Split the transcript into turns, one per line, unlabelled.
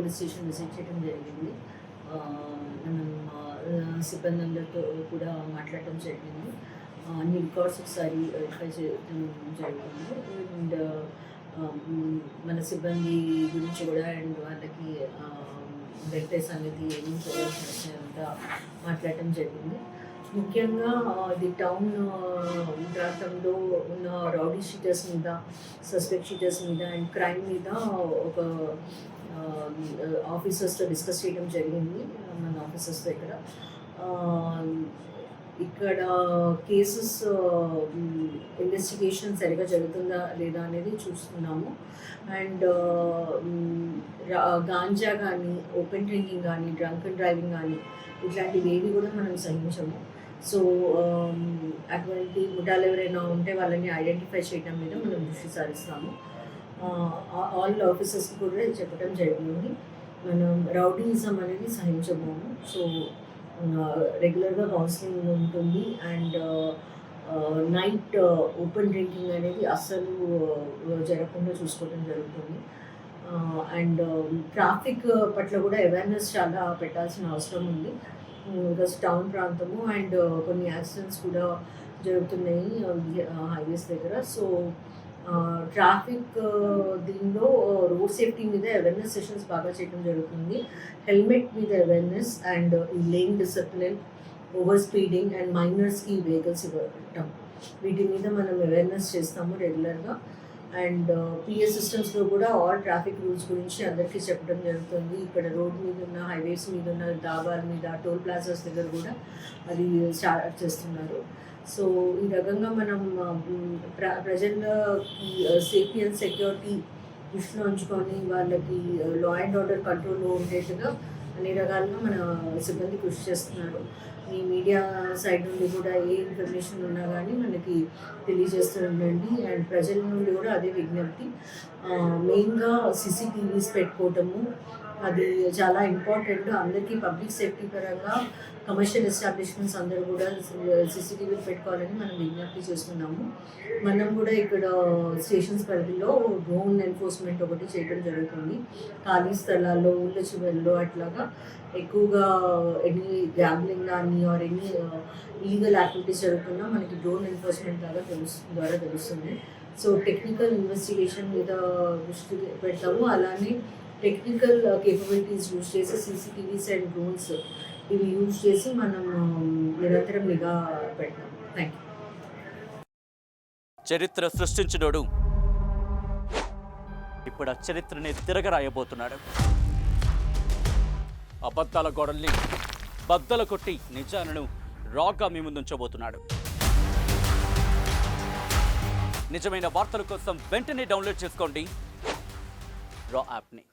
Police station visit చేయడం జరిగింది. మనం సిబ్బంది అందరితో కూడా మాట్లాడటం జరిగింది. అన్ని రికార్డ్స్ ఒకసారి వెరిఫై చేయడం జరుగుతుంది. అండ్ మన సిబ్బంది గురించి కూడా అండ్ వాళ్ళకి వెంకటేష్ సంగతి ఏమేమి చూడాల్సిన అంతా మాట్లాడటం జరిగింది. ముఖ్యంగా ఇది టౌన్ ప్రాంతంలో ఉన్న రౌడీ షీటర్స్ మీద, సస్పెక్ట్ షీటర్స్ మీద అండ్ క్రైమ్ మీద ఒక ఆఫీసర్స్తో డిస్కస్ చేయడం జరిగింది. మన ఆఫీసర్స్తో ఇక్కడ కేసెస్ ఇన్వెస్టిగేషన్ సరిగా జరుగుతుందా లేదా అనేది చూస్తున్నాము. అండ్ గాంజా కానీ, ఓపెన్ డ్రింకింగ్ కానీ, డ్రంక్ అండ్ డ్రైవింగ్ కానీ ఇట్లాంటివి ఏవి కూడా మనం సహించము. సో అటువంటి ముఠాలు ఎవరైనా ఉంటే వాళ్ళని ఐడెంటిఫై చేయడం మీద మనం దృష్టి సారిస్తాము. ఆల్ ఆఫీసర్స్కి కూడా చెప్పడం జరిగింది. మనం రౌడీయిజం అనేది సహించబోము. సో రెగ్యులర్గా కౌన్సిలింగ్ ఉంటుంది. అండ్ నైట్ ఓపెన్ డ్రింకింగ్ అనేది అస్సలు జరగకుండా చూసుకోవడం జరుగుతుంది. అండ్ ట్రాఫిక్ పట్ల కూడా అవేర్నెస్ చాలా పెట్టాల్సిన అవసరం ఉంది. బికాస్ టౌన్ ప్రాంతము అండ్ కొన్ని యాక్సిడెంట్స్ కూడా జరుగుతున్నాయి హైవేస్ దగ్గర. సో ట్రాఫిక్ దీనిలో రోడ్ సేఫ్టీ మీద అవేర్నెస్ సెషన్స్ బాగా చేయడం జరుగుతుంది. హెల్మెట్ మీద అవేర్నెస్ అండ్ ఈ lane discipline, over speeding and మైనర్స్కి వెహికల్స్ ఇవ్వటం, వీటి మీద మనం అవేర్నెస్ చేస్తాము రెగ్యులర్గా. అండ్ పిఎస్ సిస్టమ్స్లో కూడా ఆల్ ట్రాఫిక్ రూల్స్ గురించి అందరికీ చెప్పడం జరుగుతుంది. ఇక్కడ రోడ్ మీద ఉన్న, హైవేస్ మీద ఉన్న డాబాల మీద, టోల్ ప్లాజాస్ దగ్గర కూడా అది స్టార్ట్ చేస్తున్నారు. సో ఈ రకంగా మనం ప్రజలకి సేఫ్టీ అండ్ సెక్యూరిటీ దృష్టిలో ఉంచుకొని వాళ్ళకి లా అండ్ ఆర్డర్ కంట్రోల్లో ఉండేట్టుగా అన్ని రకాలుగా మన సిబ్బంది కృషి చేస్తున్నారు. ఈ మీడియా సైడ్ నుండి కూడా ఏ ఇన్ఫర్మేషన్ ఉన్నా కానీ మనకి తెలియజేస్తూ ఉండండి. అండ్ ప్రజల నుండి కూడా అదే విజ్ఞప్తి. మెయిన్గా సీసీటీవీస్ పెట్టుకోవటము అది చాలా ఇంపార్టెంట్. అందరికీ పబ్లిక్ సేఫ్టీ పరంగా కమర్షియల్ ఎస్టాబ్లిష్మెంట్స్ అందరూ కూడా సీసీటీవీలు పెట్టుకోవాలని మనం విజ్ఞప్తి చేస్తున్నాము. మనం కూడా ఇక్కడ స్టేషన్స్ పరిధిలో డ్రోన్ ఎన్ఫోర్స్మెంట్ ఒకటి చేయడం జరుగుతుంది. ఖాళీ స్థలాల్లో, ఊళ్ళ చివరిలో అట్లాగా ఎక్కువగా ఎనీ గ్యాంబ్లింగ్ కానీ ఆర్ ఎనీ ఇల్లీగల్ యాక్టివిటీస్ జరుగుతున్నా మనకి డ్రోన్ ఎన్ఫోర్స్మెంట్ ద్వారా తెలుస్తుంది. సో టెక్నికల్ ఇన్వెస్టిగేషన్ మీద దృష్టి పెడతాము. అలానే టెక్నికల్ కేపబిలిటీస్ యూజ్ చేసి సీసీటీవీస్ అండ్ డ్రోన్స్ ఇవి యూజ్ చేసి మనం నిరంతరం నిఘా పెడతాం. Thank you.
చరిత్ర సృష్టించినోడు ఇప్పుడు ఆ చరిత్రని తిరగరాయబోతున్నాడు. అబద్ధాల గోడల్ని బద్దలు కొట్టి నిజాలను రాగా మీ ముందుంచబోతున్నాడు. నిజమైన వార్తల కోసం వెంటనే డౌన్లోడ్ చేసుకోండి రా యాప్ని.